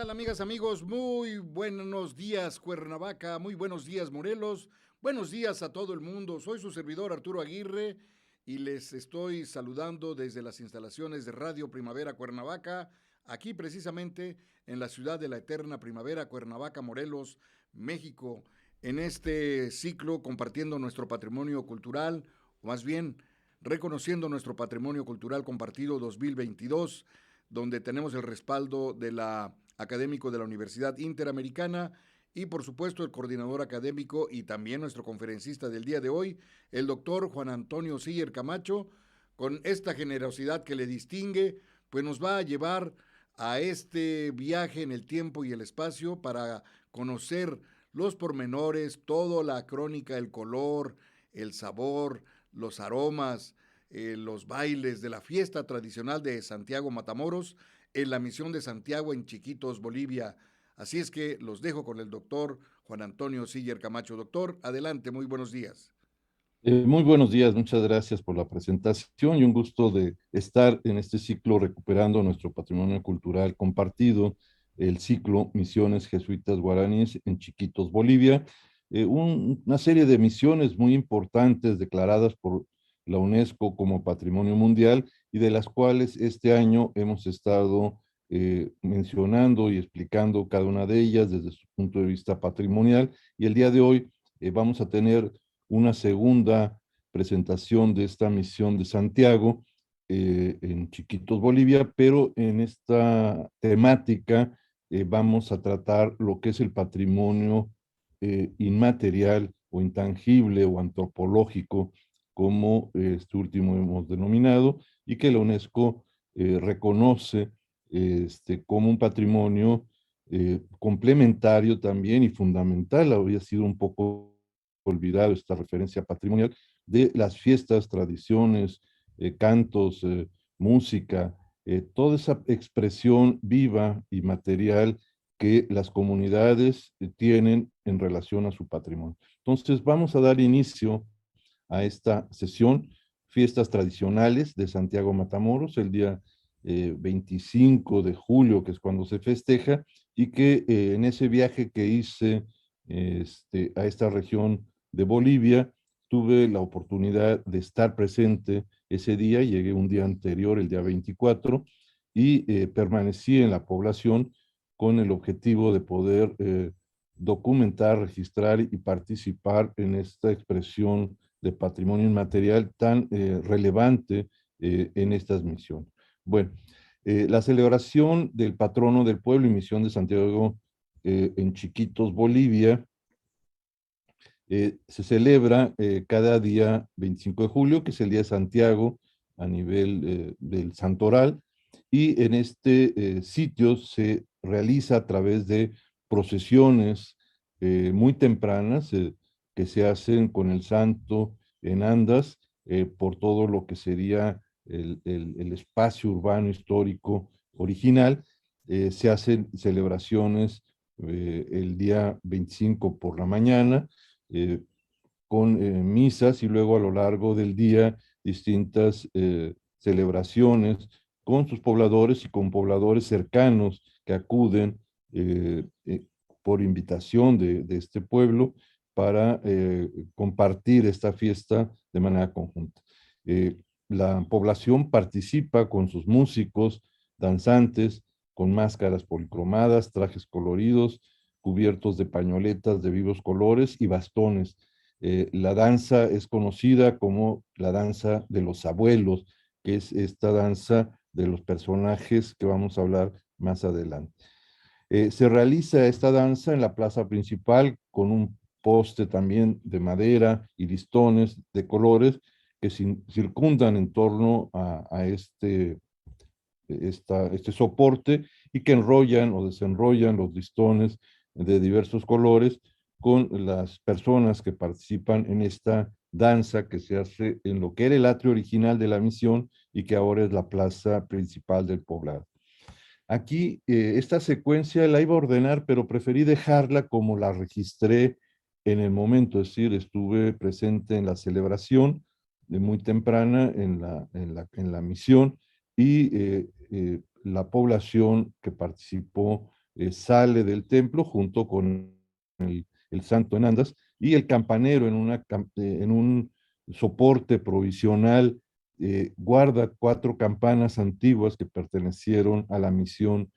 tal, amigas, amigos? Muy buenos días, Cuernavaca, muy buenos días, Morelos, buenos días a todo el mundo. Soy su servidor Arturo Aguirre y les estoy saludando desde las instalaciones de Radio Primavera Cuernavaca, aquí precisamente en la ciudad de la eterna primavera, Cuernavaca, Morelos, México, en este ciclo compartiendo nuestro patrimonio cultural, o más bien reconociendo nuestro patrimonio cultural compartido 2022, donde tenemos el respaldo de la académico de la Universidad Interamericana y por supuesto el coordinador académico y también nuestro conferencista del día de hoy, el doctor Juan Antonio Siller Camacho, con esta generosidad que le distingue, pues nos va a llevar a este viaje en el tiempo y el espacio para conocer los pormenores, toda la crónica, el color, el sabor, los aromas, los bailes de la fiesta tradicional de Santiago Matamoros en la misión de Santiago en Chiquitos, Bolivia. Así es que los dejo con el doctor Juan Antonio Siller Camacho. Doctor, adelante, muy buenos días. Muy buenos días, muchas gracias por la presentación y un gusto de estar en este ciclo recuperando nuestro patrimonio cultural compartido, el ciclo Misiones Jesuitas Guaraníes en Chiquitos, Bolivia. Una serie de misiones muy importantes declaradas por la UNESCO como Patrimonio Mundial y de las cuales este año hemos estado mencionando y explicando cada una de ellas desde su punto de vista patrimonial, y el día de hoy vamos a tener una segunda presentación de esta misión de Santiago en Chiquitos, Bolivia, pero en esta temática vamos a tratar lo que es el patrimonio inmaterial o intangible o antropológico, como este último hemos denominado, y que la UNESCO reconoce como un patrimonio complementario también y fundamental. Había sido un poco olvidado esta referencia patrimonial de las fiestas, tradiciones, cantos, música, toda esa expresión viva y material que las comunidades tienen en relación a su patrimonio. Entonces, vamos a dar inicio a esta sesión, fiestas tradicionales de Santiago Matamoros, el día 25 de julio, que es cuando se festeja, y que en ese viaje que hice a esta región de Bolivia, tuve la oportunidad de estar presente ese día. Llegué un día anterior, el día 24, y permanecí en la población con el objetivo de poder documentar, registrar y participar en esta expresión de patrimonio inmaterial tan relevante en estas misiones. Bueno, la celebración del patrono del pueblo y misión de Santiago en Chiquitos, Bolivia, se celebra cada día 25 de julio, que es el Día de Santiago a nivel del Santoral, y en este sitio se realiza a través de procesiones muy tempranas que se hacen con el santo en andas por todo lo que sería el espacio urbano histórico original. Se hacen celebraciones el día 25 por la mañana, eh, con misas, y luego a lo largo del día distintas celebraciones con sus pobladores y con pobladores cercanos que acuden eh, eh, por invitación de este pueblo para compartir esta fiesta de manera conjunta. Eh, la población participa con sus músicos, danzantes, con máscaras policromadas, trajes coloridos, cubiertos de pañoletas de vivos colores y bastones. La danza es conocida como la danza de los abuelos, que es esta danza de los personajes que vamos a hablar más adelante. Se realiza esta danza en la plaza principal con un poste también de madera y listones de colores que circundan en torno a este soporte, y que enrollan o desenrollan los listones de diversos colores con las personas que participan en esta danza que se hace en lo que era el atrio original de la misión y que ahora es la plaza principal del poblado. Aquí esta secuencia la iba a ordenar, pero preferí dejarla como la registré en el momento, es decir, estuve presente en la celebración de muy temprana en la misión, y la población que participó sale del templo junto con el santo en andas, y el campanero en un soporte provisional guarda 4 campanas antiguas que pertenecieron a la misión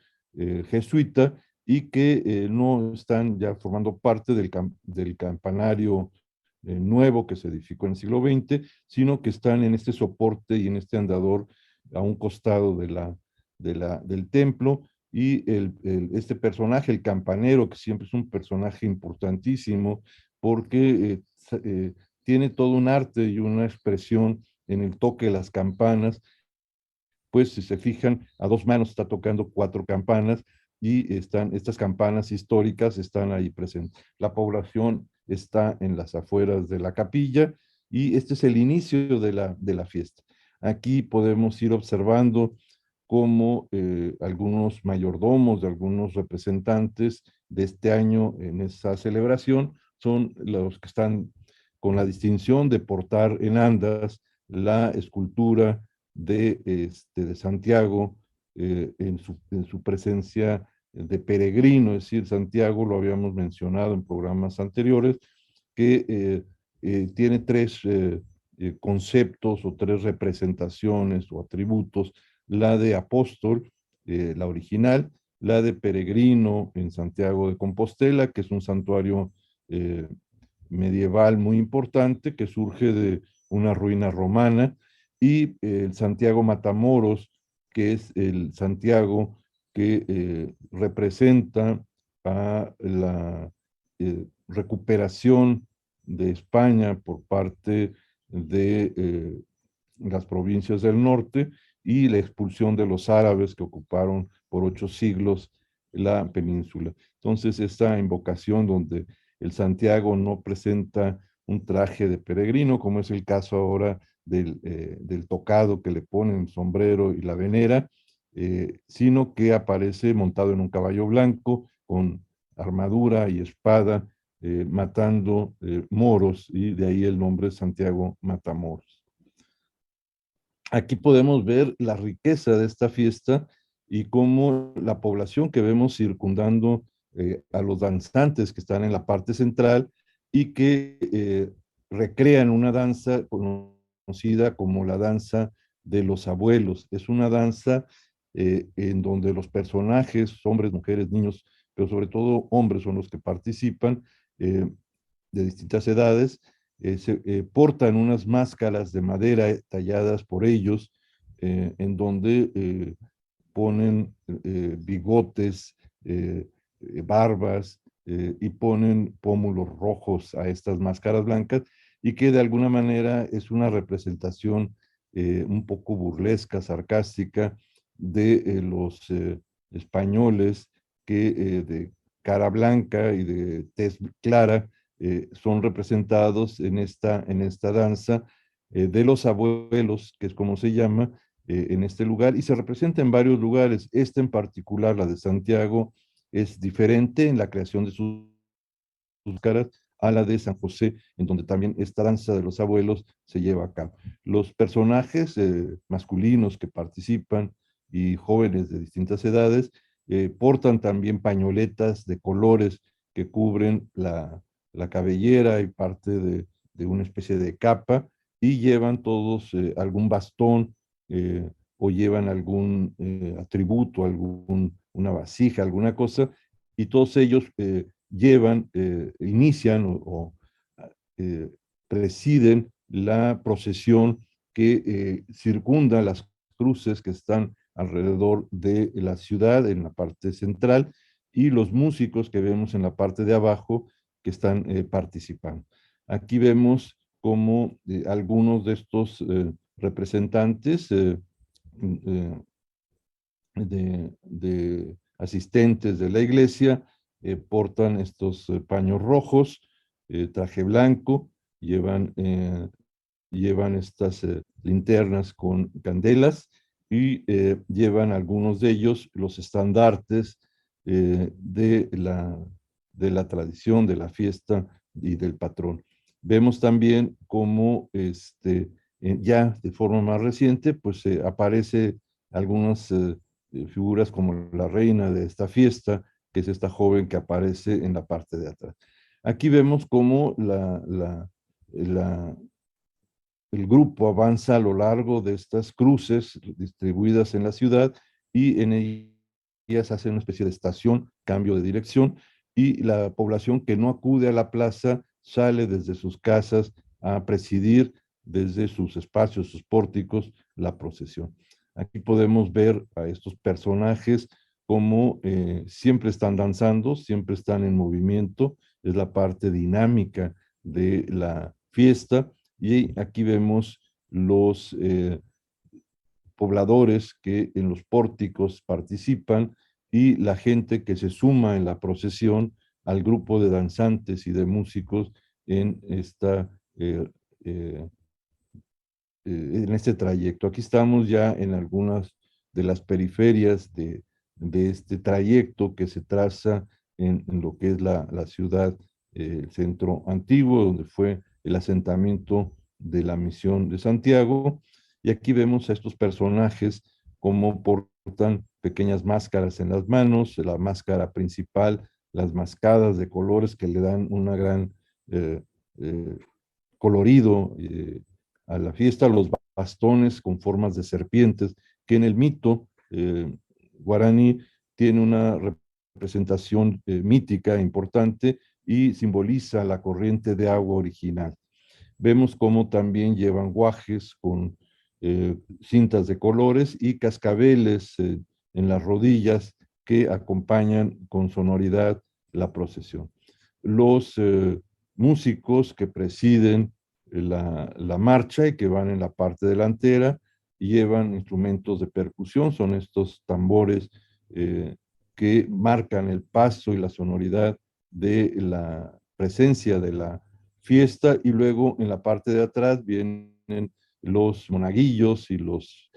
jesuita y que no están ya formando parte del campanario nuevo que se edificó en el siglo XX, sino que están en este soporte y en este andador a un costado del templo. Y este personaje, el campanero, que siempre es un personaje importantísimo, porque tiene todo un arte y una expresión en el toque de las campanas. Pues si se fijan, a 2 manos está tocando 4 campanas, y estas campanas históricas están ahí presentes. La población está en las afueras de la capilla, y este es el inicio de la fiesta. Aquí podemos ir observando cómo algunos mayordomos de algunos representantes de este año en esa celebración son los que están con la distinción de portar en andas la escultura de Santiago en su presencia de peregrino. Es decir, Santiago, lo habíamos mencionado en programas anteriores, que tiene 3 conceptos o 3 representaciones o atributos: la de apóstol, la original; la de peregrino en Santiago de Compostela, que es un santuario eh, medieval muy importante que surge de una ruina romana; y el Santiago Matamoros, que es el Santiago que representa a la recuperación de España por parte de las provincias del norte, y la expulsión de los árabes que ocuparon por 8 siglos la península. Entonces, esta invocación donde el Santiago no presenta un traje de peregrino, como es el caso ahora del tocado que le ponen el sombrero y la venera, sino que aparece montado en un caballo blanco con armadura y espada, matando moros, y de ahí el nombre Santiago Matamoros. Aquí podemos ver la riqueza de esta fiesta y cómo la población que vemos circundando a los danzantes que están en la parte central, y que recrean una danza conocida como la danza de los abuelos. Es una danza en donde los personajes, hombres, mujeres, niños, pero sobre todo hombres son los que participan, de distintas edades, portan unas máscaras de madera talladas por ellos, en donde ponen bigotes, barbas, y ponen pómulos rojos a estas máscaras blancas, y que de alguna manera es una representación un poco burlesca, sarcástica, de los españoles que de cara blanca y de tez clara son representados en esta danza de los abuelos, que es como se llama en este lugar, y se representa en varios lugares. Esta en particular, la de Santiago, es diferente en la creación de sus caras a la de San José, en donde también esta danza de los abuelos se lleva a cabo. Los personajes masculinos que participan y jóvenes de distintas edades portan también pañoletas de colores que cubren la cabellera y parte de una especie de capa, y llevan todos algún bastón o llevan algún atributo, una vasija, alguna cosa, y todos ellos inician o eh, presiden la procesión que circunda las cruces que están alrededor de la ciudad en la parte central, y los músicos que vemos en la parte de abajo que están participando. Aquí vemos cómo algunos de estos representantes eh, de asistentes de la iglesia portan estos paños rojos, traje blanco, llevan estas linternas con candelas, y llevan algunos de ellos los estandartes de la tradición, de la fiesta y del patrón. Vemos también cómo ya de forma más reciente, pues aparece algunas figuras como la reina de esta fiesta, que es esta joven que aparece en la parte de atrás. Aquí vemos cómo el grupo avanza a lo largo de estas cruces distribuidas en la ciudad y en ellas hace una especie de estación, cambio de dirección, y la población que no acude a la plaza sale desde sus casas a presidir desde sus espacios, sus pórticos, la procesión. Aquí podemos ver a estos personajes como siempre están danzando, siempre están en movimiento, es la parte dinámica de la fiesta, y aquí vemos los pobladores que en los pórticos participan y la gente que se suma en la procesión al grupo de danzantes y de músicos en eh, eh, en este trayecto. Aquí estamos ya en algunas de las periferias de este trayecto que se traza en lo que es la ciudad, el centro antiguo, donde fue el asentamiento de la misión de Santiago. Y aquí vemos a estos personajes como portan pequeñas máscaras en las manos, la máscara principal, las mascadas de colores que le dan una gran eh, eh, colorido a la fiesta, los bastones con formas de serpientes, que en el mito guaraní tiene una representación mítica importante y simboliza la corriente de agua original. Vemos cómo también llevan guajes con cintas de colores y cascabeles en las rodillas que acompañan con sonoridad la procesión. Los músicos que presiden la marcha y que van en la parte delantera llevan instrumentos de percusión, son estos tambores que marcan el paso y la sonoridad de la presencia de la fiesta, y luego en la parte de atrás vienen los monaguillos y los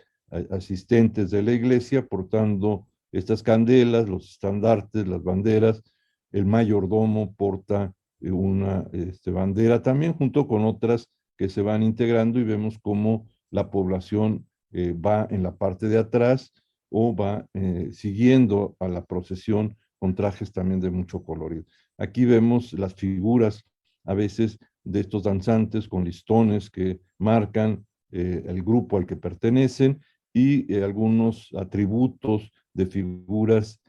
asistentes de la iglesia portando estas candelas, los estandartes, las banderas. El mayordomo porta una bandera también junto con otras que se van integrando, y vemos cómo la población va en la parte de atrás o va siguiendo a la procesión con trajes también de mucho colorido. Aquí vemos las figuras a veces de estos danzantes con listones que marcan el grupo al que pertenecen, y algunos atributos de figuras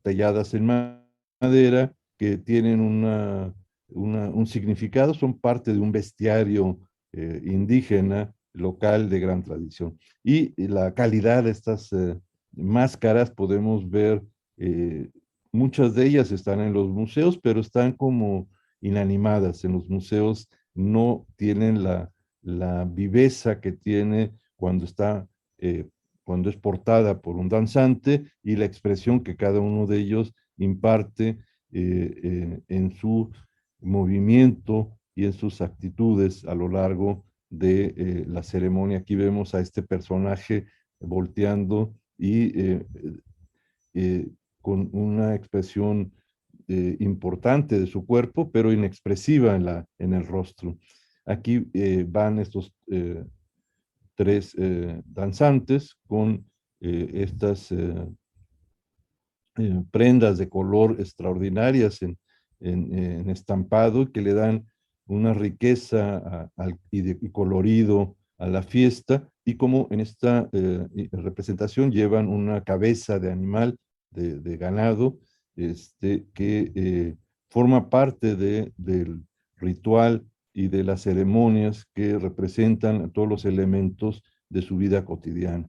talladas en madera que tienen un significado, son parte de un bestiario indígena local de gran tradición. Y la calidad de estas máscaras podemos ver, muchas de ellas están en los museos, pero están como inanimadas. En los museos no tienen la viveza que tiene cuando eh, cuando es portada por un danzante, y la expresión que cada uno de ellos imparte en su movimiento y en sus actitudes a lo largo de la ceremonia. Aquí vemos a este personaje volteando y eh, con una expresión importante de su cuerpo, pero inexpresiva en el rostro. Aquí van estos tres danzantes con estas prendas de color extraordinarias en estampado, que le dan una riqueza y colorido a la fiesta, y como en esta representación llevan una cabeza de animal, de ganado, que forma parte del ritual y de las ceremonias que representan todos los elementos de su vida cotidiana.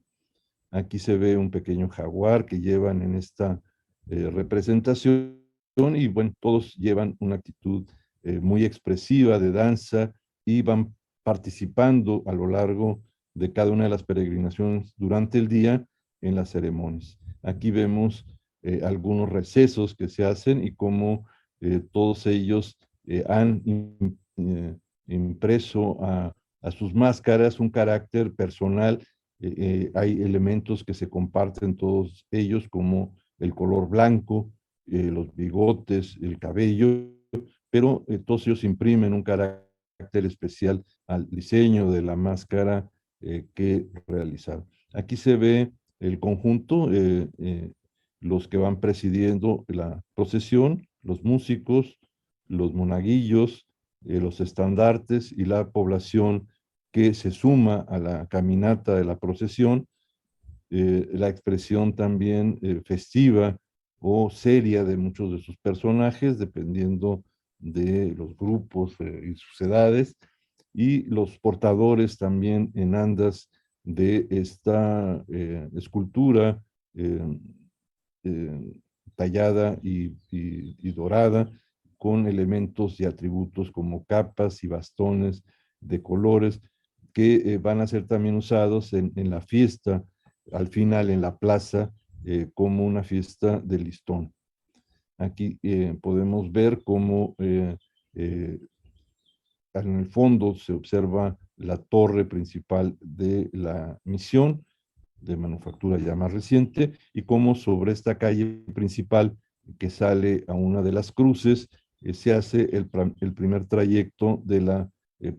Aquí se ve un pequeño jaguar que llevan en esta representación, y bueno, todos llevan una actitud muy expresiva de danza y van participando a lo largo de cada una de las peregrinaciones durante el día en las ceremonias. Aquí vemos algunos recesos que se hacen y cómo todos ellos han impreso a sus máscaras un carácter personal. Hay elementos que se comparten todos ellos, como el color blanco, los bigotes, el cabello, pero todos ellos imprimen un carácter especial al diseño de la máscara que realizaron. Aquí se ve el conjunto los que van presidiendo la procesión, los músicos, los monaguillos, los estandartes y la población que se suma a la caminata de la procesión, la expresión también festiva o seria de muchos de sus personajes, dependiendo de los grupos y sus edades, y los portadores también en andas de esta escultura eh, eh, tallada y dorada, con elementos y atributos como capas y bastones de colores que van a ser también usados en la fiesta, al final en la plaza, como una fiesta de listón. Aquí podemos ver cómo eh, en el fondo se observa la torre principal de la misión de manufactura ya más reciente, y cómo sobre esta calle principal que sale a una de las cruces se hace el primer trayecto de la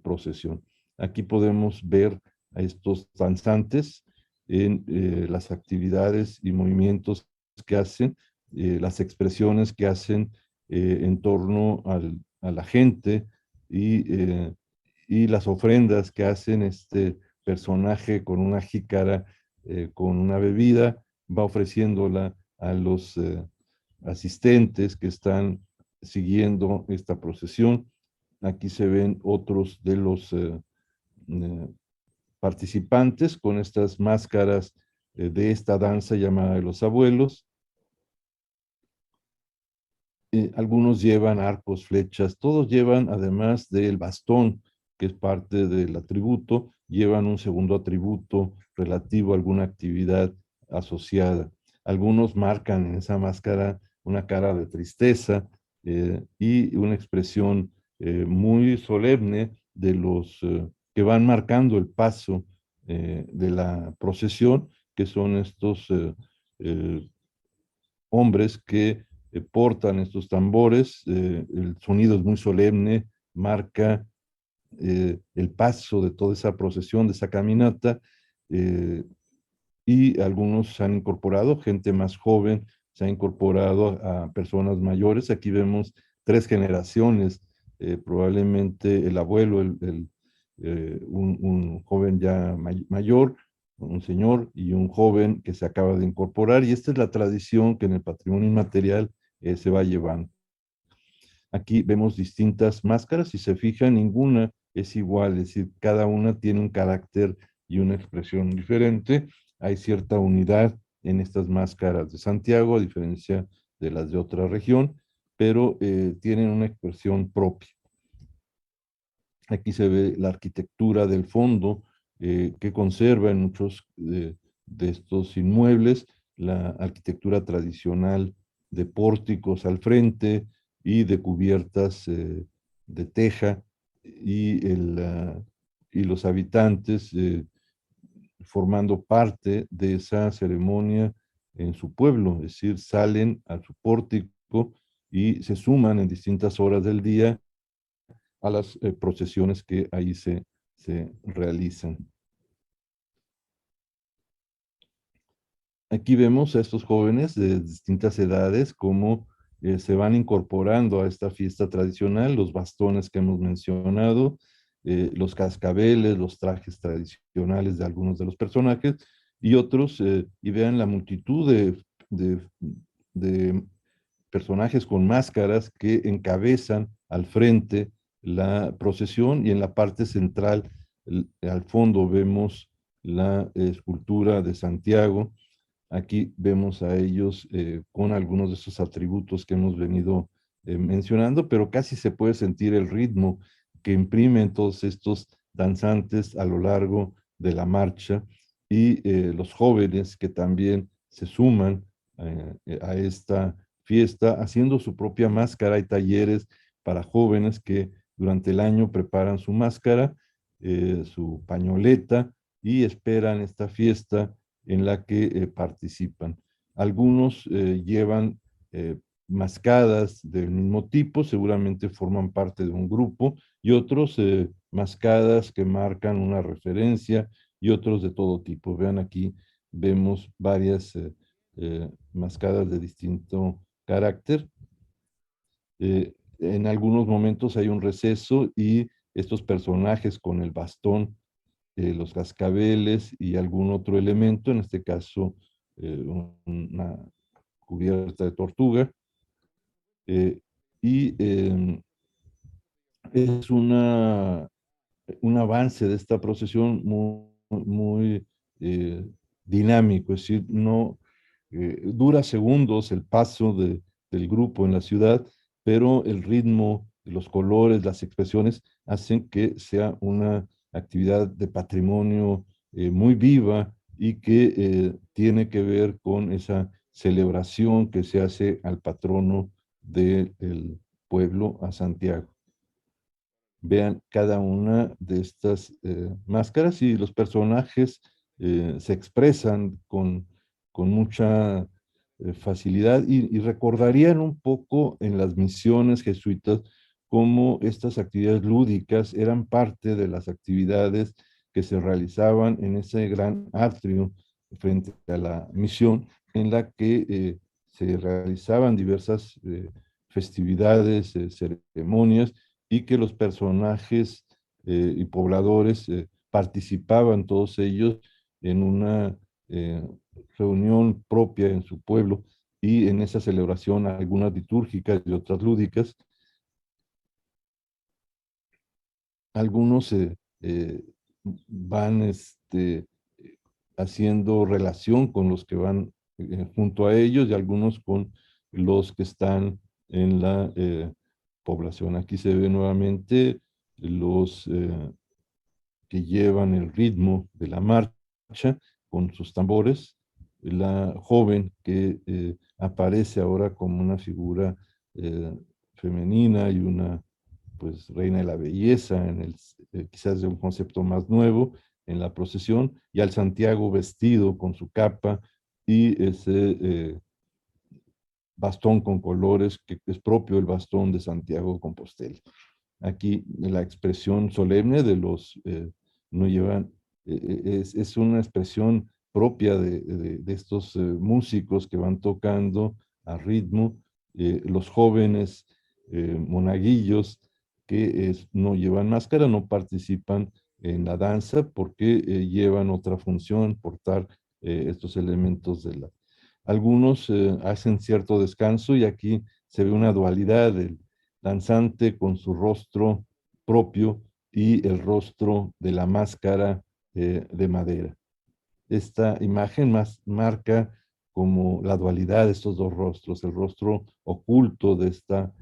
procesión. Aquí podemos ver a estos danzantes en las actividades y movimientos que hacen, las expresiones que hacen en torno a la gente, y las ofrendas que hacen este personaje con una jícara, con una bebida, va ofreciéndola a los asistentes que están siguiendo esta procesión. Aquí se ven otros de los eh, participantes con estas máscaras de esta danza llamada de los abuelos. Algunos llevan arcos, flechas, todos llevan, además del bastón, que es parte del atributo, llevan un segundo atributo relativo a alguna actividad asociada. Algunos marcan en esa máscara una cara de tristeza y una expresión muy solemne de los que van marcando el paso de la procesión, que son estos eh, hombres que portan estos tambores. El sonido es muy solemne, marca el paso de toda esa procesión, de esa caminata, eh, y algunos se han incorporado, gente más joven se ha incorporado a personas mayores. Aquí vemos tres generaciones, probablemente el abuelo, un joven ya mayor, un señor y un joven que se acaba de incorporar, y esta es la tradición que en el patrimonio inmaterial se va llevando. Aquí vemos distintas máscaras, si se fijan, ninguna es igual, es decir, cada una tiene un carácter y una expresión diferente. Hay cierta unidad en estas máscaras de Santiago, a diferencia de las de otra región, pero tienen una expresión propia. Aquí se ve la arquitectura del fondo que conserva en muchos de estos inmuebles la arquitectura tradicional de pórticos al frente y de cubiertas de teja, y los habitantes formando parte de esa ceremonia en su pueblo, es decir, salen a su pórtico y se suman en distintas horas del día a las procesiones que ahí se realizan. Aquí vemos a estos jóvenes de distintas edades cómo se van incorporando a esta fiesta tradicional, los bastones que hemos mencionado, los cascabeles, los trajes tradicionales de algunos de los personajes y otros, y vean la multitud de, de personajes con máscaras que encabezan al frente la procesión, y en la parte central, al fondo, vemos la escultura de Santiago. Aquí vemos a ellos con algunos de esos atributos que hemos venido mencionando, pero casi se puede sentir el ritmo que imprimen todos estos danzantes a lo largo de la marcha, y los jóvenes que también se suman a esta fiesta haciendo su propia máscara. Hay talleres para jóvenes que durante el año preparan su máscara, su pañoleta, y esperan esta fiesta en la que participan. Algunos llevan mascadas del mismo tipo, seguramente forman parte de un grupo, y otros mascadas que marcan una referencia, y otros de todo tipo. Vean aquí, vemos varias mascadas de distinto carácter. En algunos momentos hay un receso y estos personajes con el bastón, los cascabeles y algún otro elemento, en este caso una cubierta de tortuga, eh, y es un avance de esta procesión muy dinámico, es decir, no dura segundos el paso del grupo en la ciudad, pero el ritmo, los colores, las expresiones hacen que sea una actividad de patrimonio muy viva y que tiene que ver con esa celebración que se hace al patrono del pueblo, a Santiago. Vean cada una de estas máscaras y los personajes se expresan con mucha facilidad y recordarían un poco en las misiones jesuitas cómo estas actividades lúdicas eran parte de las actividades que se realizaban en ese gran atrio frente a la misión en la que se realizaban diversas festividades, ceremonias, y que los personajes y pobladores participaban todos ellos en una eh, reunión propia en su pueblo y en esa celebración, algunas litúrgicas y otras lúdicas. Algunos van haciendo relación con los que van junto a ellos y algunos con los que están en la población. Aquí se ve nuevamente los que llevan el ritmo de la marcha con sus tambores, la joven que aparece ahora como una figura eh, femenina y una pues reina de la belleza, quizás de un concepto más nuevo en la procesión, y al Santiago vestido con su capa y ese bastón con colores que es propio el bastón de Santiago de Compostela. Aquí la expresión solemne de los no llevan, es una expresión propia de estos músicos que van tocando a ritmo, los jóvenes monaguillos que no llevan máscara, no participan en la danza porque llevan otra función, portar estos elementos de la... Algunos hacen cierto descanso y aquí se ve una dualidad del danzante con su rostro propio y el rostro de la máscara de madera. Esta imagen más marca como la dualidad de estos dos rostros, el rostro oculto de esta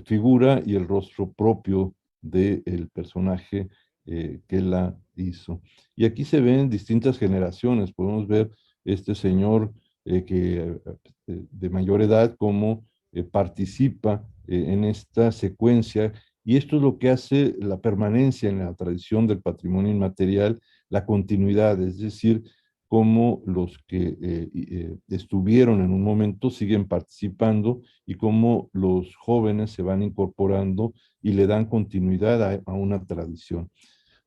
figura y el rostro propio del personaje que la hizo. Y aquí se ven distintas generaciones, podemos ver este señor de mayor edad como participa en esta secuencia, y esto es lo que hace la permanencia en la tradición del patrimonio inmaterial, la continuidad, es decir, cómo los que estuvieron en un momento siguen participando y cómo los jóvenes se van incorporando y le dan continuidad a una tradición.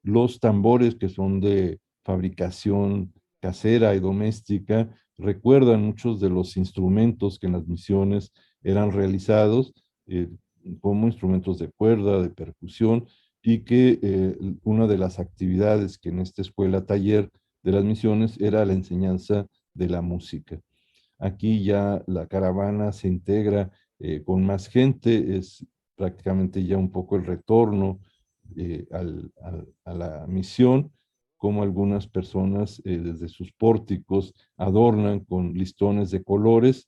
Los tambores que son de fabricación casera y doméstica recuerdan muchos de los instrumentos que en las misiones eran realizados eh, como instrumentos de cuerda, de percusión, y que una de las actividades que en esta escuela taller de las misiones era la enseñanza de la música. Aquí ya la caravana se integra con más gente, es prácticamente ya un poco el retorno a la misión, como algunas personas desde sus pórticos adornan con listones de colores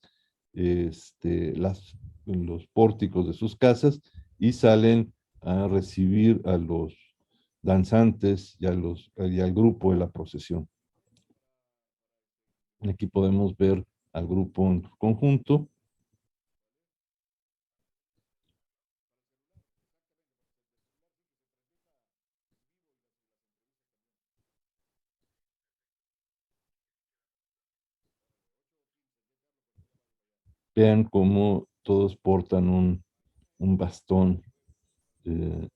los pórticos de sus casas y salen a recibir a los danzantes y al grupo de la procesión. Aquí podemos ver al grupo en conjunto. Vean cómo todos portan un bastón eh,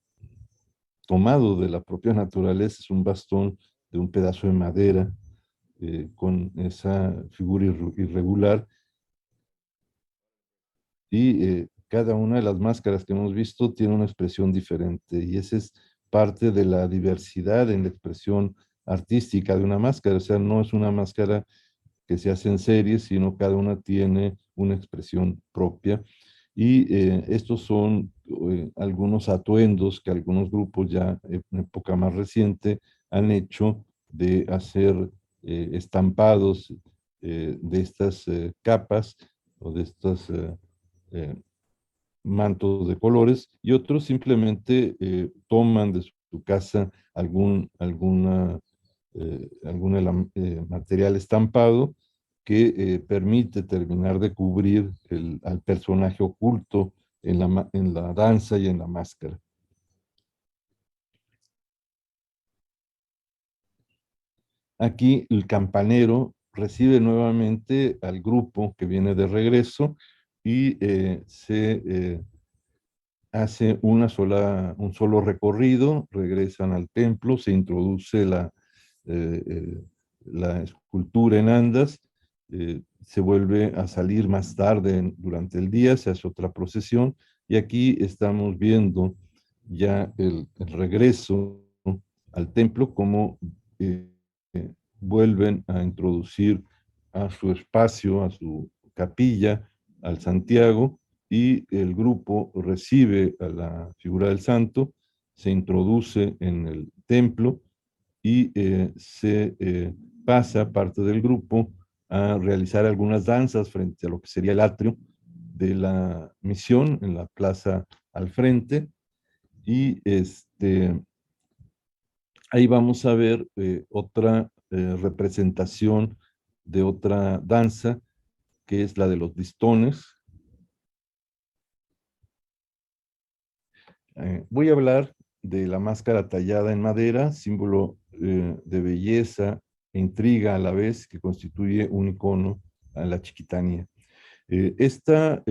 tomado de la propia naturaleza, es un bastón de un pedazo de madera con esa figura irregular y cada una de las máscaras que hemos visto tiene una expresión diferente y esa es parte de la diversidad en la expresión artística de una máscara, o sea, no es una máscara que se hace en serie, sino cada una tiene una expresión propia. Y estos son algunos atuendos que algunos grupos ya en época más reciente han hecho de hacer estampados de estas capas o de estos mantos de colores y otros simplemente toman de su casa algún material estampado que permite terminar de cubrir al personaje oculto en la danza y en la máscara. Aquí el campanero recibe nuevamente al grupo que viene de regreso y se hace un solo recorrido, regresan al templo, se introduce la escultura en andas, se vuelve a salir más tarde durante el día, se hace otra procesión y aquí estamos viendo ya el regreso al templo, como eh, vuelven a introducir a su espacio, a su capilla, al Santiago, y el grupo recibe a la figura del santo, se introduce en el templo y se pasa parte del grupo a realizar algunas danzas frente a lo que sería el atrio de la misión en la plaza al frente y ahí vamos a ver otra representación de otra danza que es la de los listones. Voy a hablar de la máscara tallada en madera, símbolo de belleza e intriga a la vez, que constituye un icono a la chiquitanía. Esta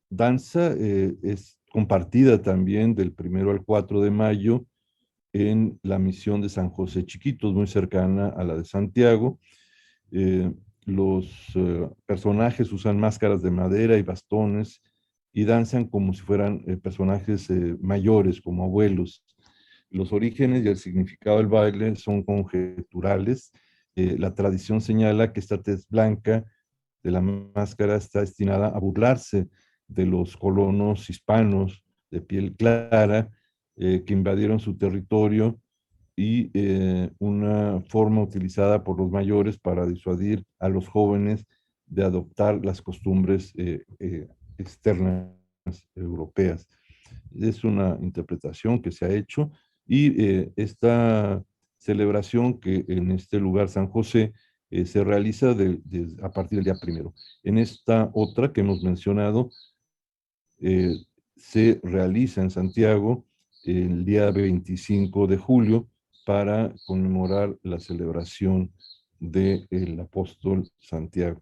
danza es compartida también del 1 al 4 de mayo en la misión de San José Chiquitos, muy cercana a la de Santiago. Los personajes usan máscaras de madera y bastones y danzan como si fueran personajes mayores, como abuelos. Los orígenes y el significado del baile son conjeturales. La tradición señala que esta tez blanca de la máscara está destinada a burlarse de los colonos hispanos de piel clara que invadieron su territorio y una forma utilizada por los mayores para disuadir a los jóvenes de adoptar las costumbres externas europeas. Es una interpretación que se ha hecho y esta celebración que en este lugar San José se realiza a partir del día 1. En esta otra que hemos mencionado, se realiza en Santiago el día 25 de julio para conmemorar la celebración del apóstol Santiago.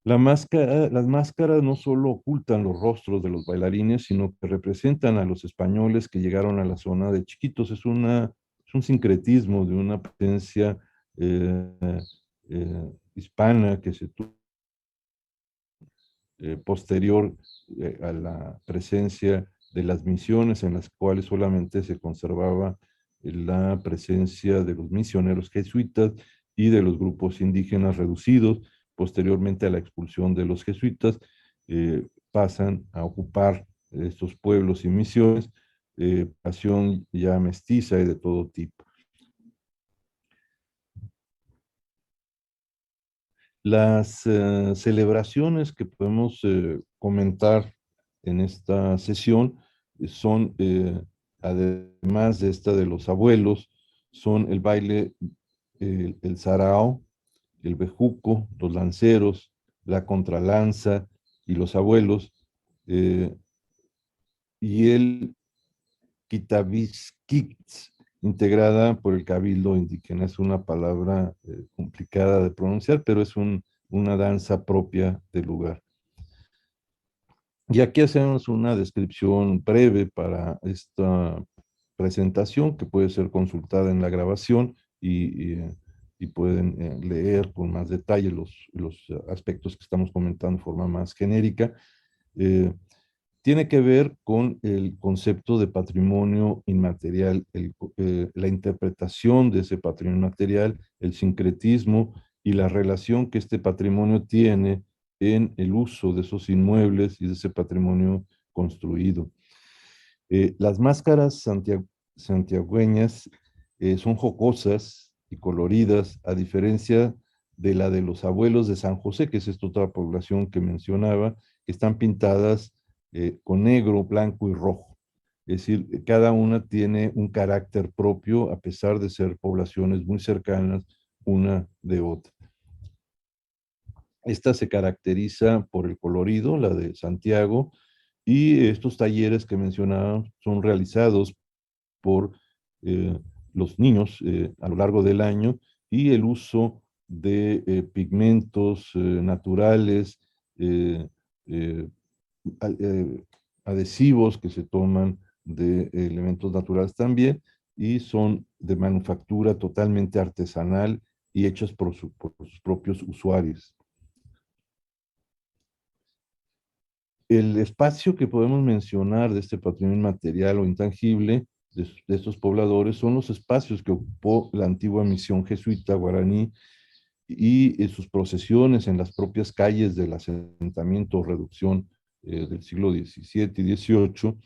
Las máscaras no solo ocultan los rostros de los bailarines, sino que representan a los españoles que llegaron a la zona de Chiquitos. Es un sincretismo de una presencia eh, hispana que se tuvo posterior a la presencia de las misiones en las cuales solamente se conservaba la presencia de los misioneros jesuitas y de los grupos indígenas reducidos. Posteriormente a la expulsión de los jesuitas, pasan a ocupar estos pueblos y misiones, población ya mestiza y de todo tipo. Las celebraciones que podemos comentar en esta sesión son, además de esta de los abuelos, son el baile, el sarao, el bejuco, los lanceros, la contralanza y los abuelos, y el Quitavisquix, integrada por el Cabildo Indígena. Es una palabra complicada de pronunciar, pero es una danza propia del lugar. Y aquí hacemos una descripción breve para esta presentación que puede ser consultada en la grabación y y pueden leer con más detalle los aspectos que estamos comentando de forma más genérica. Tiene que ver con el concepto de patrimonio inmaterial, la interpretación de ese patrimonio inmaterial, el sincretismo y la relación que este patrimonio tiene en el uso de esos inmuebles y de ese patrimonio construido. Las máscaras santiagüeñas son jocosas y coloridas, a diferencia de la de los abuelos de San José, que es esta otra población que mencionaba, que están pintadas con negro, blanco y rojo. Es decir, cada una tiene un carácter propio, a pesar de ser poblaciones muy cercanas una de otra. Esta se caracteriza por el colorido, la de Santiago, y estos talleres que mencionaba son realizados por los niños a lo largo del año, y el uso de pigmentos naturales, eh, eh, adhesivos que se toman de elementos naturales también, y son de manufactura totalmente artesanal y hechas por sus propios usuarios. El espacio que podemos mencionar de este patrimonio inmaterial o intangible de estos pobladores son los espacios que ocupó la antigua misión jesuita guaraní y sus procesiones en las propias calles del asentamiento o reducción del siglo XVII y XVIII,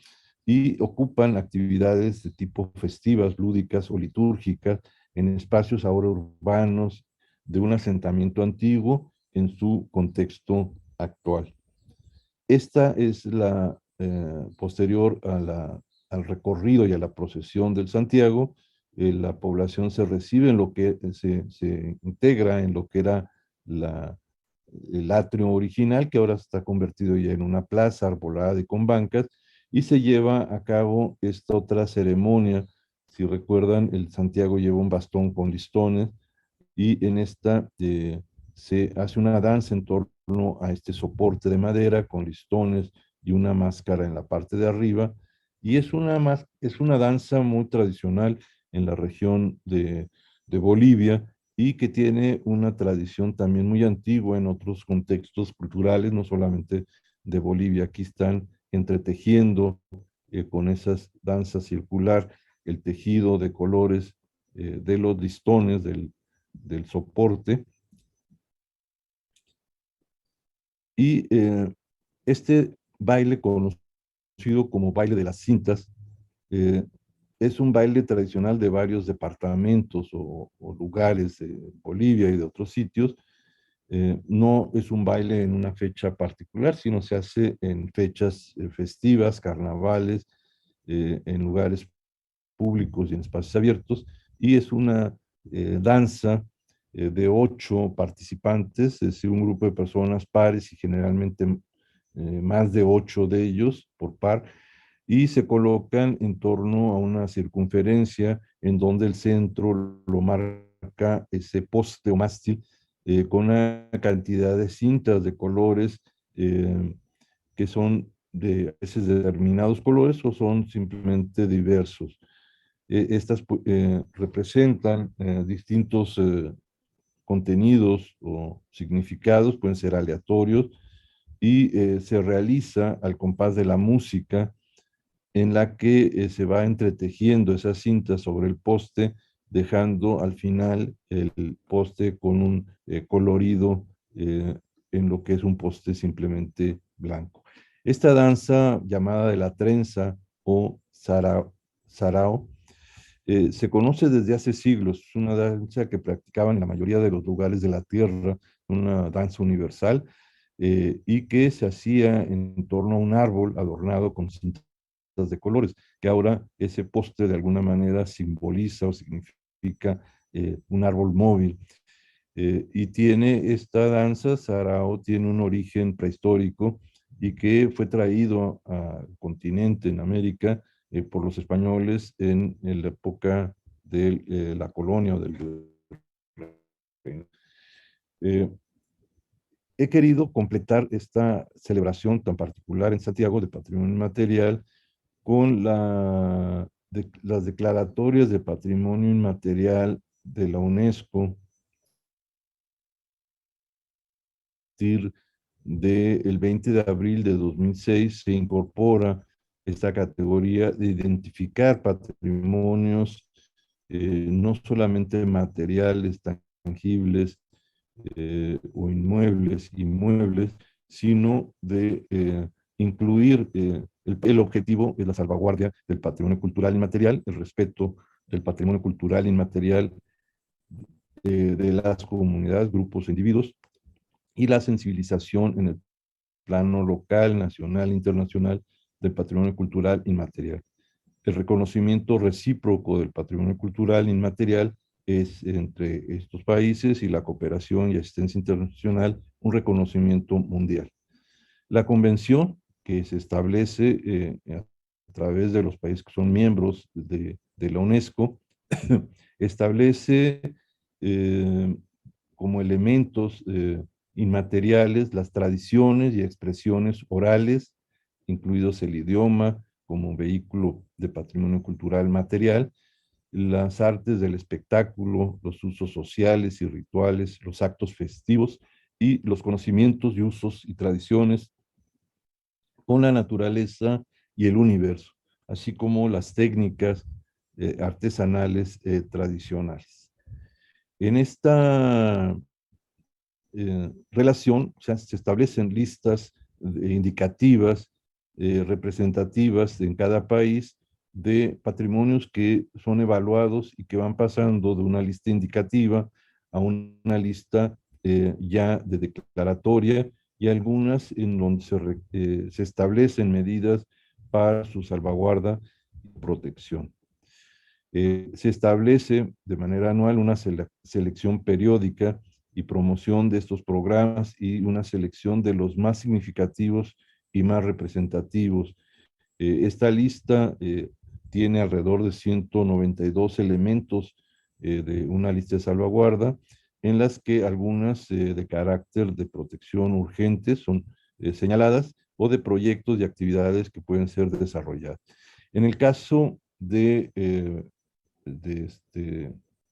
y ocupan actividades de tipo festivas, lúdicas o litúrgicas en espacios ahora urbanos de un asentamiento antiguo en su contexto actual. Esta es la posterior al recorrido y a la procesión del Santiago. La población se recibe en lo que se integra en lo que era el atrio original, que ahora está convertido ya en una plaza arbolada y con bancas, y se lleva a cabo esta otra ceremonia. Si recuerdan, el Santiago lleva un bastón con listones, y en esta se hace una danza en torno a este soporte de madera con listones y una máscara en la parte de arriba, y es una danza muy tradicional en la región de Bolivia, y que tiene una tradición también muy antigua en otros contextos culturales, no solamente de Bolivia. Aquí están entretejiendo con esas danzas circular el tejido de colores de los listones del soporte. Y este baile, conocido como baile de las cintas, eh, es un baile tradicional de varios departamentos o lugares de Bolivia y de otros sitios. No es un baile en una fecha particular, sino se hace en fechas festivas, carnavales, en lugares públicos y en espacios abiertos, y es una danza de 8 participantes, es decir, un grupo de personas pares y generalmente más de 8 de ellos por par, y se colocan en torno a una circunferencia en donde el centro lo marca ese poste o mástil con una cantidad de cintas de colores que son de a veces determinados colores o son simplemente diversos. Estas representan distintos contenidos o significados, pueden ser aleatorios, y se realiza al compás de la música, en la que se va entretejiendo esa cinta sobre el poste, dejando al final el poste con un colorido en lo que es un poste simplemente blanco. Esta danza llamada de la trenza o sarao se conoce desde hace siglos. Es una danza que practicaban en la mayoría de los lugares de la tierra, una danza universal, y que se hacía en torno a un árbol adornado con cintas de colores, que ahora ese poste de alguna manera simboliza o significa un árbol móvil. Y tiene esta danza, sarao, tiene un origen prehistórico y que fue traído al continente, en América, por los españoles en la época de la colonia o del reino. Eh, He querido completar esta celebración tan particular en Santiago de Patrimonio Inmaterial con las declaratorias de Patrimonio Inmaterial de la UNESCO partir del 20 de abril de 2006 se incorpora esta categoría de identificar patrimonios no solamente materiales, tangibles o inmuebles, sino de incluir el objetivo es la salvaguardia del patrimonio cultural inmaterial, el respeto del patrimonio cultural inmaterial de las comunidades, grupos, individuos, y la sensibilización en el plano local, nacional, internacional del patrimonio cultural inmaterial. El reconocimiento recíproco del patrimonio cultural inmaterial es entre estos países y la cooperación y asistencia internacional un reconocimiento mundial. La convención que se establece a través de los países que son miembros de la UNESCO establece como elementos inmateriales las tradiciones y expresiones orales, incluidos el idioma como vehículo de patrimonio cultural material, las artes del espectáculo, los usos sociales y rituales, los actos festivos y los conocimientos y usos y tradiciones con la naturaleza y el universo, así como las técnicas artesanales tradicionales. En esta relación, o sea, se establecen listas indicativas, representativas en cada país de patrimonios que son evaluados y que van pasando de una lista indicativa a una lista ya de declaratoria y algunas en donde se establecen medidas para su salvaguarda y protección. Se establece de manera anual una selección periódica y promoción de estos programas y una selección de los más significativos y más representativos. Esta lista tiene alrededor de 192 elementos de una lista de salvaguarda, en las que algunas de carácter de protección urgente son señaladas o de proyectos y actividades que pueden ser desarrolladas. En el caso de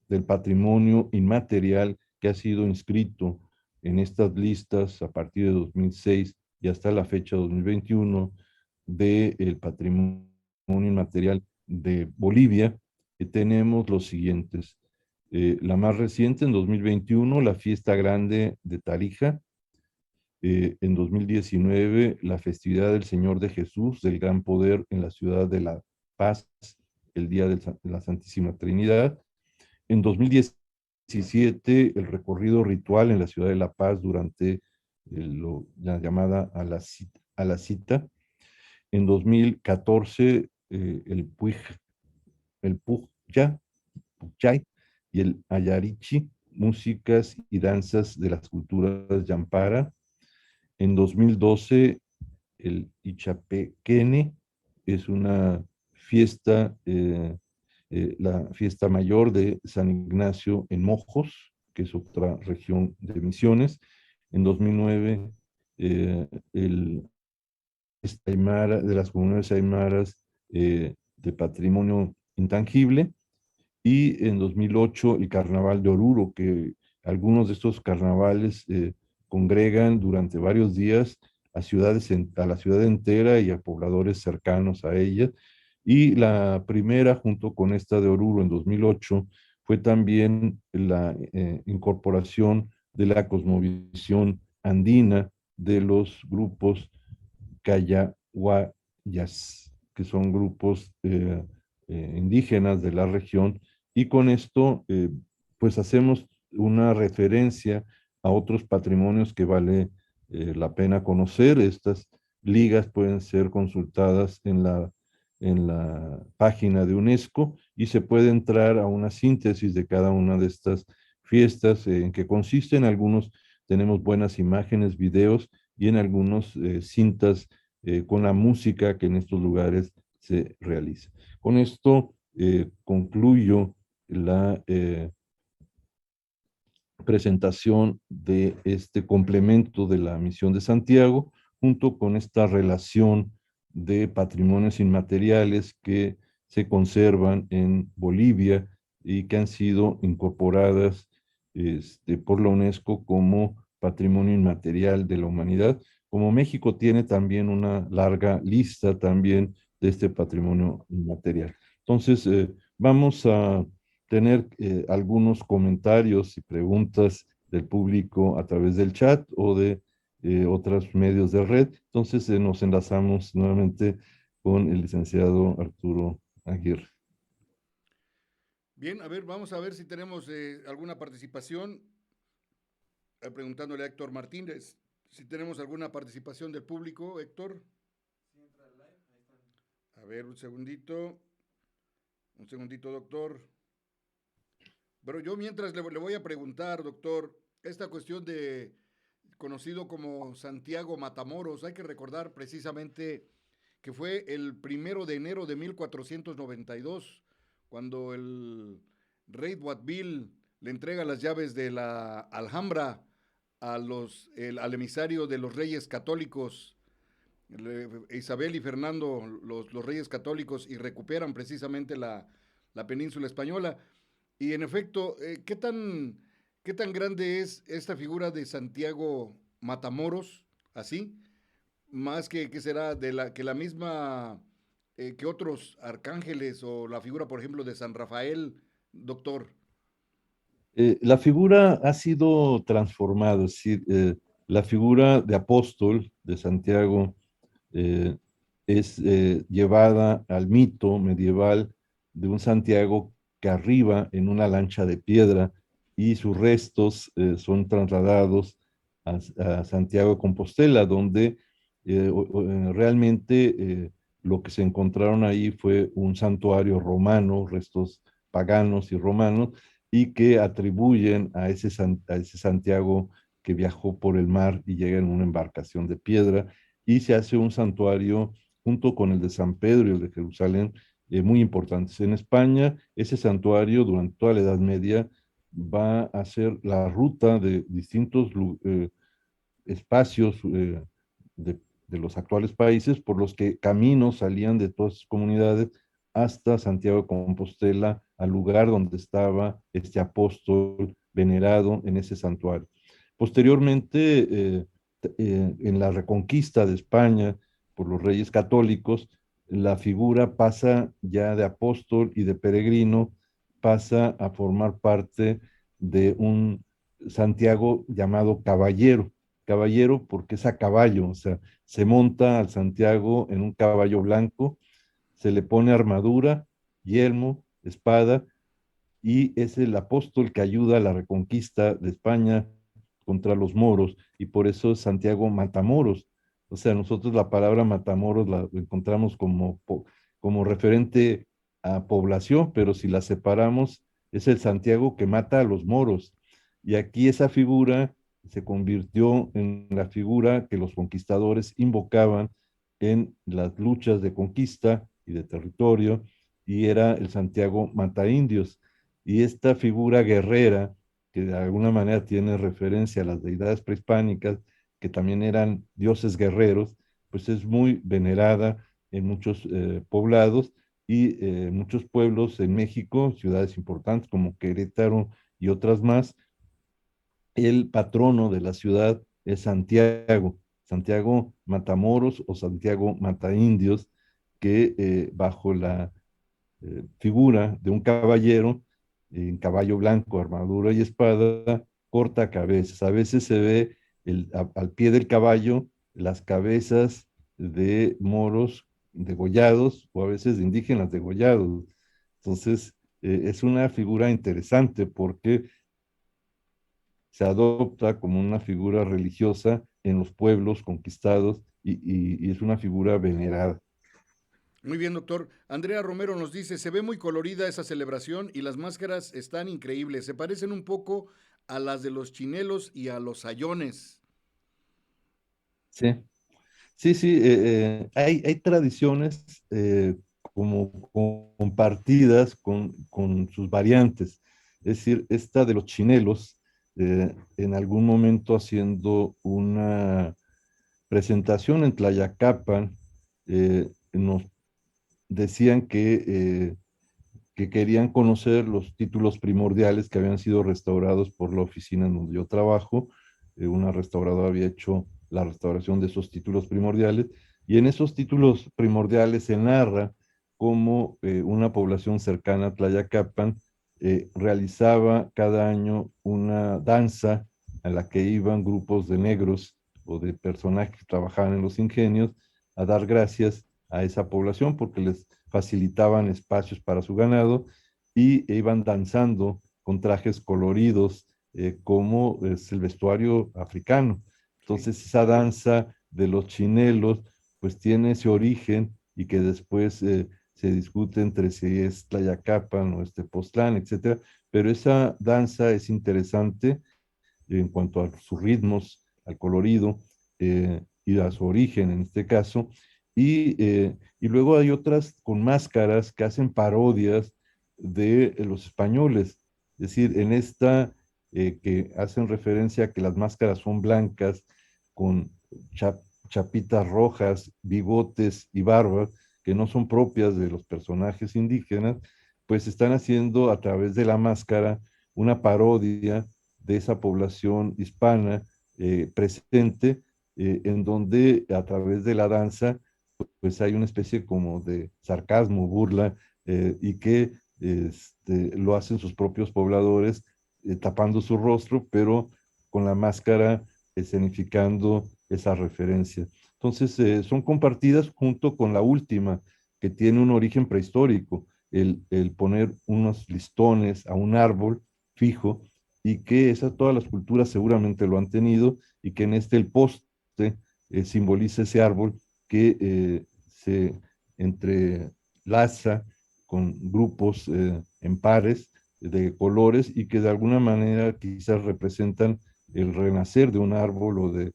del patrimonio inmaterial que ha sido inscrito en estas listas a partir de 2006 y hasta la fecha 2021 del patrimonio inmaterial de Bolivia, tenemos los siguientes. La más reciente, en 2021, la Fiesta Grande de Tarija. En 2019, la festividad del Señor de Jesús, del Gran Poder en la ciudad de La Paz, el Día de la Santísima Trinidad. En 2017, el recorrido ritual en la ciudad de La Paz durante la llamada a la cita. En 2014, el Puchay y el Ayarichi, músicas y danzas de las culturas Yampara. En 2012, el Ichapequene es una fiesta, la fiesta mayor de San Ignacio en Mojos, que es otra región de Misiones. En 2009, el Aymara, de las comunidades aymaras de patrimonio intangible, y en 2008 el Carnaval de Oruro, que algunos de estos carnavales congregan durante varios días a a la ciudad entera y a pobladores cercanos a ella. Y la primera, junto con esta de Oruro en 2008, fue también la incorporación de la cosmovisión andina de los grupos Cayahuayas, que son grupos indígenas de la región, y con esto pues hacemos una referencia a otros patrimonios que vale la pena conocer. Estas ligas pueden ser consultadas en la página de UNESCO y se puede entrar a una síntesis de cada una de estas fiestas en que consisten. Algunos tenemos buenas imágenes, videos, y en algunos cintas con la música que en estos lugares se realiza. Con esto concluyo la presentación de este complemento de la misión de Santiago, junto con esta relación de patrimonios inmateriales que se conservan en Bolivia y que han sido incorporadas por la UNESCO como patrimonio inmaterial de la humanidad, como México tiene también una larga lista también de este patrimonio inmaterial. Entonces, vamos a tener algunos comentarios y preguntas del público a través del chat o de otros medios de red. Entonces, nos enlazamos nuevamente con el licenciado Arturo Aguirre. Bien, a ver, vamos a ver si tenemos alguna participación. Preguntándole a Héctor Martínez si tenemos alguna participación del público, Héctor. A ver, un segundito, doctor. Pero yo mientras le voy a preguntar, doctor, esta cuestión de conocido como Santiago Matamoros, hay que recordar precisamente que fue el 1 de enero de 1492, cuando el rey Boabdil le entrega las llaves de la Alhambra al emisario de los reyes católicos, Isabel y Fernando, los reyes católicos, y recuperan precisamente la península española. Y en efecto, ¿qué tan grande es esta figura de Santiago Matamoros, así? Más que será que la misma, que otros arcángeles o la figura, por ejemplo, de San Rafael, doctor. La figura ha sido transformada, es decir, la figura de apóstol de Santiago eh, es llevada al mito medieval de un Santiago que arriba en una lancha de piedra y sus restos son trasladados a Santiago de Compostela, donde realmente lo que se encontraron ahí fue un santuario romano, restos paganos y romanos, y que atribuyen a ese Santiago que viajó por el mar y llega en una embarcación de piedra, y se hace un santuario junto con el de San Pedro y el de Jerusalén, muy importantes. En España, ese santuario durante toda la Edad Media va a ser la ruta de distintos espacios de los actuales países por los que caminos salían de todas sus comunidades hasta Santiago de Compostela, al lugar donde estaba este apóstol venerado en ese santuario. Posteriormente, en la reconquista de España por los reyes católicos, la figura pasa ya de apóstol y de peregrino, pasa a formar parte de un Santiago llamado caballero. Caballero porque es a caballo, o sea, se monta al Santiago en un caballo blanco, se le pone armadura, yelmo, espada, y es el apóstol que ayuda a la reconquista de España contra los moros, y por eso es Santiago Matamoros. O sea, nosotros la palabra Matamoros la encontramos como referente a población, pero si la separamos, es el Santiago que mata a los moros. Y aquí esa figura se convirtió en la figura que los conquistadores invocaban en las luchas de conquista y de territorio, y era el Santiago Mataindios. Y esta figura guerrera, que de alguna manera tiene referencia a las deidades prehispánicas, que también eran dioses guerreros, pues es muy venerada en muchos poblados y muchos pueblos en México, ciudades importantes como Querétaro y otras más. El patrono de la ciudad es Santiago, Santiago Matamoros o Santiago Mataindios, que bajo la figura de un caballero en caballo blanco, armadura y espada, corta cabezas. A veces se ve al pie del caballo las cabezas de moros degollados o a veces de indígenas degollados. Entonces, es una figura interesante porque se adopta como una figura religiosa en los pueblos conquistados y es una figura venerada. Muy bien, doctor. Andrea Romero nos dice, se ve muy colorida esa celebración y las máscaras están increíbles. Se parecen un poco a las de los chinelos y a los sayones. Sí, sí, sí, hay tradiciones como compartidas con sus variantes. Es decir, esta de los chinelos, en algún momento haciendo una presentación en Tlayacapan, nos decían que querían conocer los títulos primordiales que habían sido restaurados por la oficina en donde yo trabajo, una restauradora había hecho la restauración de esos títulos primordiales, y en esos títulos primordiales se narra cómo una población cercana a Tlayacapan realizaba cada año una danza a la que iban grupos de negros o de personajes que trabajaban en los ingenios a dar gracias a esa población porque les facilitaban espacios para su ganado y iban danzando con trajes coloridos como es el vestuario africano. Sí. Entonces esa danza de los chinelos pues tiene ese origen y que después se discute entre si es Tlayacapan o Tepoztlán, etcétera, pero esa danza es interesante en cuanto a sus ritmos, al colorido y a su origen en este caso. Y luego hay otras con máscaras que hacen parodias de los españoles. Es decir, en esta que hacen referencia a que las máscaras son blancas con chapitas rojas, bigotes y barbas, que no son propias de los personajes indígenas, pues están haciendo a través de la máscara una parodia de esa población hispana presente, en donde a través de la danza, pues hay una especie como de sarcasmo, burla, y que lo hacen sus propios pobladores, tapando su rostro, pero con la máscara escenificando esa referencia. Entonces, son compartidas junto con la última, que tiene un origen prehistórico, el poner unos listones a un árbol fijo y que todas las culturas seguramente lo han tenido y que en el poste simboliza ese árbol que se entrelaza con grupos en pares de colores y que de alguna manera quizás representan el renacer de un árbol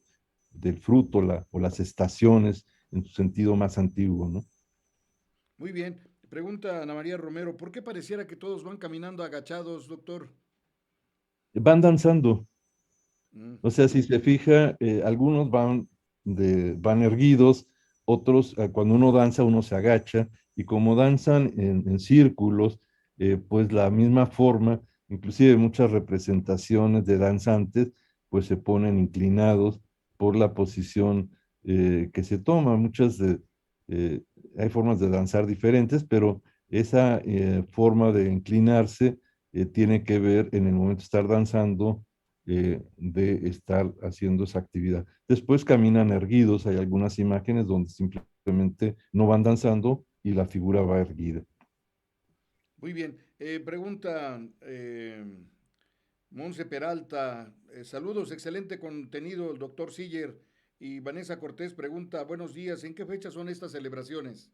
del fruto o las estaciones en su sentido más antiguo, ¿no? Muy bien. Pregunta Ana María Romero, ¿por qué pareciera que todos van caminando agachados, doctor? Van danzando. Mm, O sea, si se fija, algunos van erguidos, otros, cuando uno danza, uno se agacha, y como danzan en círculos, pues la misma forma, inclusive muchas representaciones de danzantes, pues se ponen inclinados por la posición que se toma. Eh, hay formas de danzar diferentes, pero esa forma de inclinarse tiene que ver en el momento de estar danzando de estar haciendo esa actividad. Después caminan erguidos, hay algunas imágenes donde simplemente no van danzando y la figura va erguida. muy bien. Pregunta Monse Peralta, saludos, excelente contenido, el doctor Siller. Y Vanessa Cortés pregunta, buenos días, ¿en qué fecha son estas celebraciones,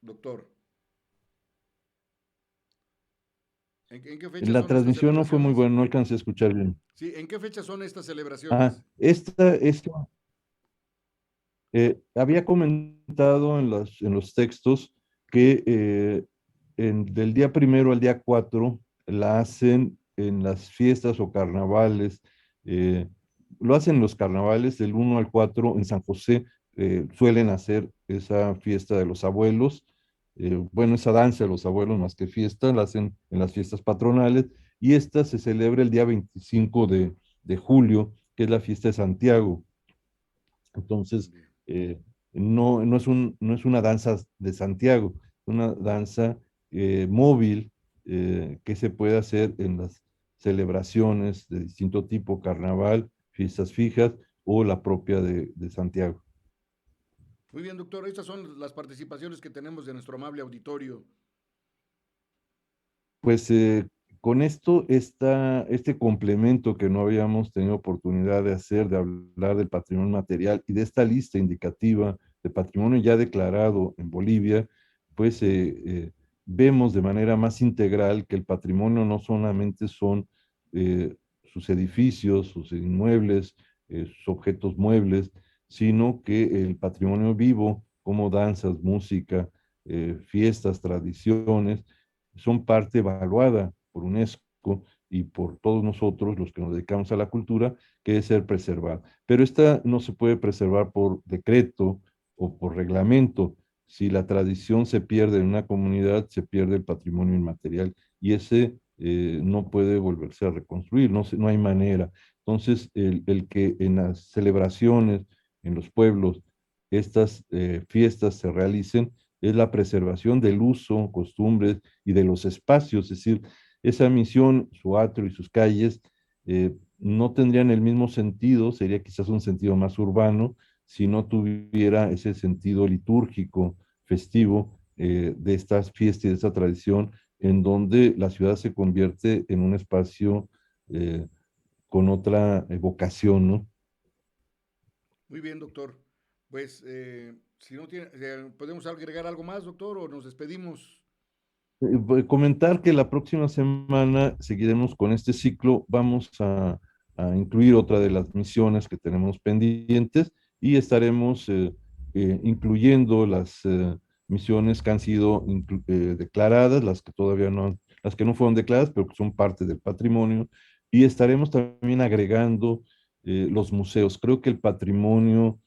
doctor? ¿En qué fecha La son estas transmisión no fue muy celebraciones? buena, no alcancé a escuchar bien. Sí, ¿en qué fecha son estas Ah, celebraciones? esta había comentado en los textos que del día primero al día 4 la hacen en las fiestas o carnavales. eh, lo hacen los carnavales del 1 al 4 en San José. Suelen hacer esa fiesta de los abuelos. Bueno, esa danza de los abuelos más que fiesta, la hacen en las fiestas patronales. Y esta se celebra el día 25 de julio, que es la fiesta de Santiago. Entonces, Bien. no es una danza de Santiago, es una danza móvil que se puede hacer en las celebraciones de distinto tipo, carnaval, fiestas fijas o la propia de Santiago. Muy bien, doctor, estas son las participaciones que tenemos de nuestro amable auditorio. Pues con esto, este complemento que no habíamos tenido oportunidad de hacer, de hablar del patrimonio material y de esta lista indicativa de patrimonio ya declarado en Bolivia, pues vemos de manera más integral que el patrimonio no solamente son sus edificios, sus inmuebles, sus objetos muebles, sino que el patrimonio vivo, como danzas, música, fiestas, tradiciones, son parte evaluada por UNESCO y por todos nosotros, los que nos dedicamos a la cultura, que debe ser preservada. Pero esta no se puede preservar por decreto o por reglamento. Si la tradición se pierde en una comunidad, se pierde el patrimonio inmaterial. Y ese no puede volverse a reconstruir, no hay manera. Entonces, el que en las celebraciones, en los pueblos, estas fiestas se realicen, es la preservación del uso, costumbres y de los espacios, es decir, esa misión, su atrio y sus calles, no tendrían el mismo sentido, sería quizás un sentido más urbano, si no tuviera ese sentido litúrgico, festivo, de estas fiestas y de esta tradición, en donde la ciudad se convierte en un espacio con otra vocación, ¿no? Muy bien, doctor. Pues, si no tiene, ¿podemos agregar algo más, doctor, o nos despedimos? Comentar que la próxima semana seguiremos con este ciclo, vamos a incluir otra de las misiones que tenemos pendientes y estaremos incluyendo las misiones que han sido declaradas, las que todavía no, las que no fueron declaradas, pero que son parte del patrimonio, y estaremos también agregando los museos. Creo que el patrimonio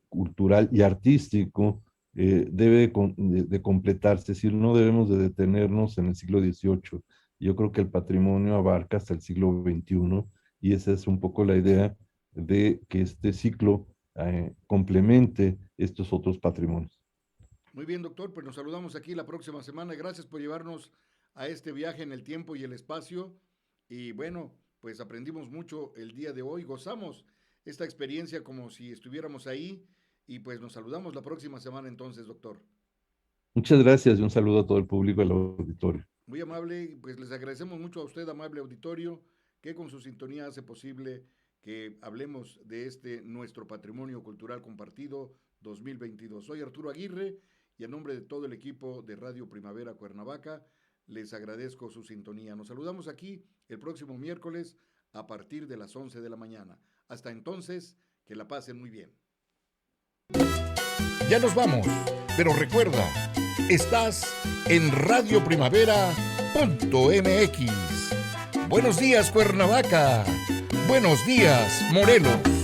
cultural y artístico debe de completarse, es decir, no debemos de detenernos en el siglo XVIII. Yo creo que el patrimonio abarca hasta el siglo XXI y esa es un poco la idea de que este ciclo complemente estos otros patrimonios. Muy bien, doctor, pues nos saludamos aquí la próxima semana. Gracias por llevarnos a este viaje en el tiempo y el espacio. Y bueno, pues aprendimos mucho el día de hoy, gozamos esta experiencia como si estuviéramos ahí y pues nos saludamos la próxima semana entonces, doctor. Muchas gracias y un saludo a todo el público del auditorio. Muy amable, pues les agradecemos mucho a usted, amable auditorio, que con su sintonía hace posible que hablemos de este nuestro patrimonio cultural compartido 2022. Soy Arturo Aguirre y a nombre de todo el equipo de Radio Primavera Cuernavaca les agradezco su sintonía. Nos saludamos aquí el próximo miércoles a partir de las 11 de la mañana. Hasta entonces, que la pasen muy bien. Ya nos vamos, pero recuerda, estás en radioprimavera.mx. Buenos días, Cuernavaca. Buenos días, Morelos.